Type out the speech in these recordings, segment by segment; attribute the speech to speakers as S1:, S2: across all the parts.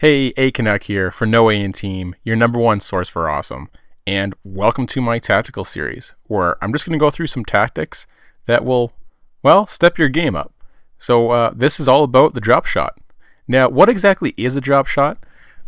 S1: Hey, A-Canuck here for noEHinTEAM, your #1 source for awesome. And welcome to my tactical series, where I'm just going to go through some tactics that will, well, step your game up. So this is all about the drop shot. Now, what exactly is a drop shot?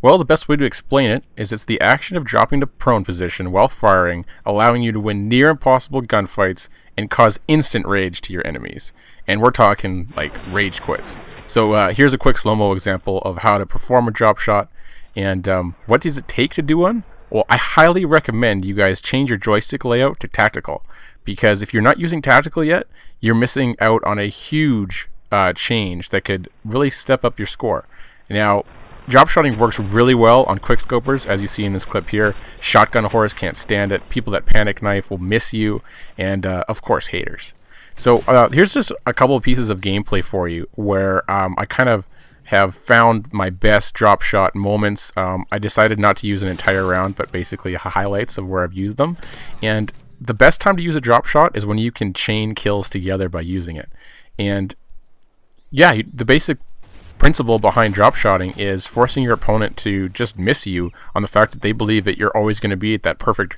S1: Well, the best way to explain it is it's the action of dropping to prone position while firing, allowing you to win near impossible gunfights and cause instant rage to your enemies. And we're talking like rage quits. So here's a quick slow-mo example of how to perform a drop shot. And what does it take to do one? Well, I highly recommend you guys change your joystick layout to tactical, because if you're not using tactical yet, you're missing out on a huge change that could really step up your score. Now, drop shotting works really well on quickscopers, as you see in this clip here. Shotgun whores can't stand it. People that panic knife will miss you, and of course haters. So here's just a couple of pieces of gameplay for you where I kind of have found my best drop shot moments. I decided not to use an entire round, but basically highlights of where I've used them. And the best time to use a drop shot is when you can chain kills together by using it. And yeah, the basic principle behind drop shotting is forcing your opponent to just miss you on the fact that they believe that you're always going to be at that perfect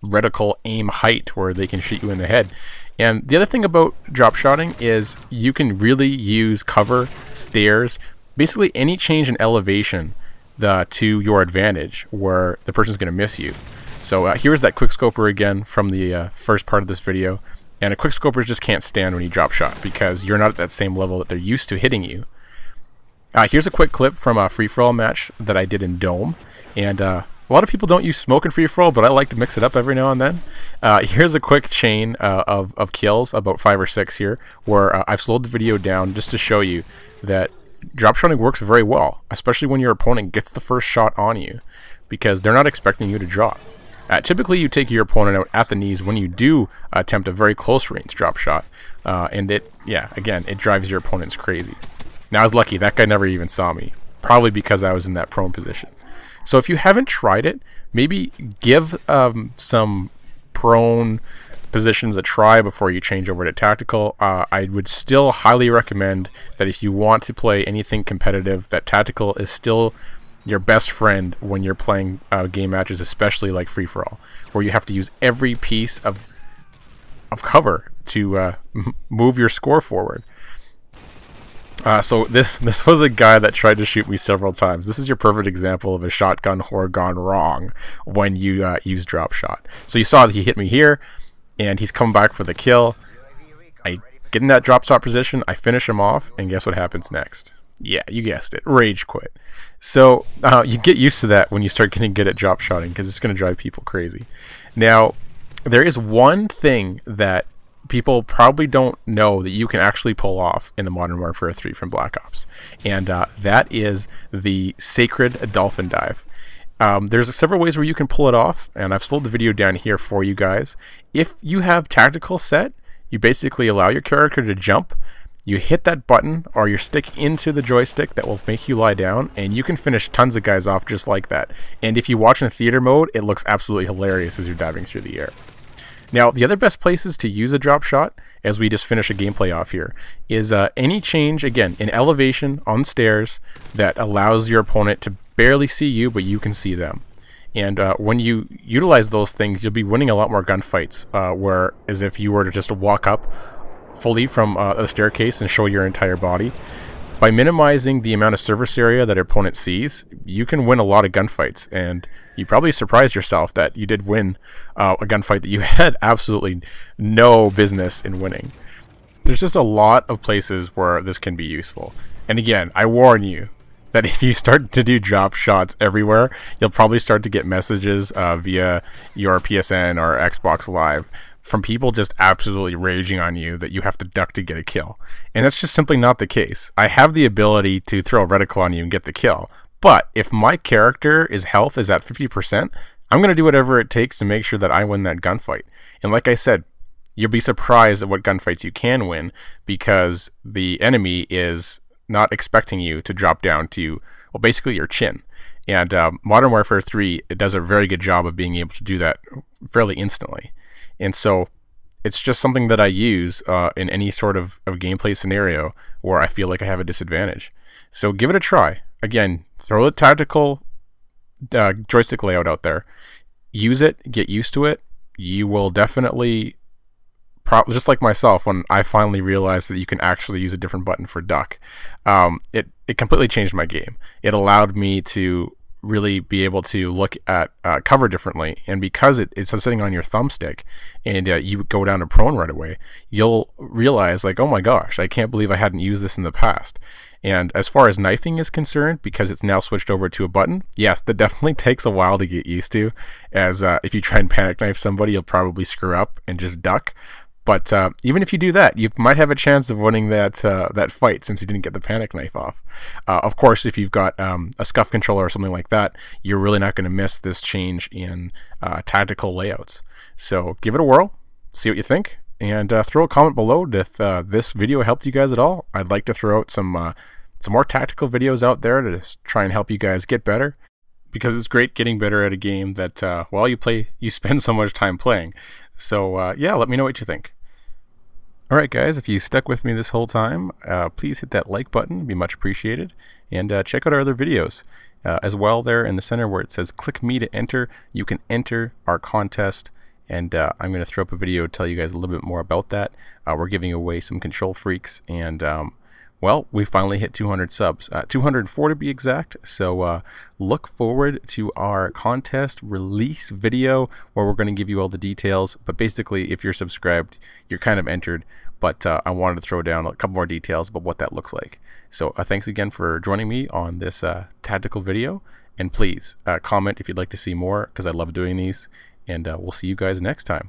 S1: reticle aim height where they can shoot you in the head. And the other thing about drop shotting is you can really use cover, stairs, basically any change in elevation to your advantage where the person's going to miss you. So here's that quickscoper again from the first part of this video. And a quickscoper just can't stand when you drop shot because you're not at that same level that they're used to hitting you. Here's a quick clip from a free-for-all match that I did in Dome, and a lot of people don't use smoke in free-for-all, but I like to mix it up every now and then. Here's a quick chain of kills, about 5 or 6 here, where I've slowed the video down just to show you that drop shotting works very well, especially when your opponent gets the first shot on you, because they're not expecting you to drop. Typically, you take your opponent out at the knees when you do attempt a very close-range drop shot, and it drives your opponents crazy. Now, I was lucky, that guy never even saw me, probably because I was in that prone position. So if you haven't tried it, maybe give some prone positions a try before you change over to tactical. I would still highly recommend that if you want to play anything competitive, that tactical is still your best friend when you're playing game matches, especially like free-for-all, where you have to use every piece of cover to move your score forward. So this was a guy that tried to shoot me several times. This is your perfect example of a shotgun whore gone wrong when you use drop shot. So you saw that he hit me here, and he's come back for the kill. I get in that drop shot position, I finish him off, and guess what happens next? Yeah, you guessed it, rage quit. So you get used to that when you start getting good at drop shotting, because it's going to drive people crazy. Now, there is one thing that people probably don't know that you can actually pull off in the Modern Warfare 3 from Black Ops, and that is the Sacred Dolphin Dive. There's several ways where you can pull it off, and I've slowed the video down here for you guys. If you have tactical set, you basically allow your character to jump, you hit that button or your stick into the joystick that will make you lie down, and you can finish tons of guys off just like that. And if you watch in theater mode, it looks absolutely hilarious as you're diving through the air. Now, the other best places to use a drop shot, as we just finish a gameplay off here, is any change, again, in elevation on stairs that allows your opponent to barely see you, but you can see them. And when you utilize those things, you'll be winning a lot more gunfights, whereas if you were to just walk up fully from a staircase and show your entire body. By minimizing the amount of surface area that your opponent sees, you can win a lot of gunfights, and you probably surprised yourself that you did win a gunfight that you had absolutely no business in winning. There's just a lot of places where this can be useful. And again, I warn you that if you start to do drop shots everywhere, you'll probably start to get messages via your PSN or Xbox Live from people just absolutely raging on you that you have to duck to get a kill. And that's just simply not the case. I have the ability to throw a reticle on you and get the kill, but if my character's health is at 50%, I'm going to do whatever it takes to make sure that I win that gunfight. And like I said, you'll be surprised at what gunfights you can win, because the enemy is not expecting you to drop down to, well, basically your chin. And Modern Warfare 3, it does a very good job of being able to do that fairly instantly. And so it's just something that I use in any sort of gameplay scenario where I feel like I have a disadvantage. So give it a try. again, throw the tactical joystick layout out there. Use it, get used to it. You will definitely, just like myself, when I finally realized that you can actually use a different button for duck, it completely changed my game. It allowed me to really be able to look at cover differently, and because it's sitting on your thumbstick and you go down to prone right away, you'll realize like, oh my gosh, I can't believe I hadn't used this in the past. And as far as knifing is concerned, because it's now switched over to a button, yes, that definitely takes a while to get used to, as if you try and panic knife somebody, you'll probably screw up and just duck. But even if you do that, you might have a chance of winning that fight, since you didn't get the panic knife off. Of course, if you've got a scuff controller or something like that, you're really not going to miss this change in tactical layouts. So give it a whirl, see what you think, and throw a comment below if this video helped you guys at all. I'd like to throw out some more tactical videos out there to just try and help you guys get better, because it's great getting better at a game that well, you spend so much time playing. So yeah, let me know what you think. Alright guys, if you stuck with me this whole time, please hit that like button, it'd be much appreciated, and check out our other videos. As well, there in the center where it says click me to enter, you can enter our contest, and I'm going to throw up a video to tell you guys a little bit more about that. We're giving away some control freaks, and well, we finally hit 200 subs, 204 to be exact, so look forward to our contest release video where we're going to give you all the details. But basically, if you're subscribed, you're kind of entered, but I wanted to throw down a couple more details about what that looks like. So thanks again for joining me on this tactical video, and please comment if you'd like to see more, because I love doing these, and we'll see you guys next time.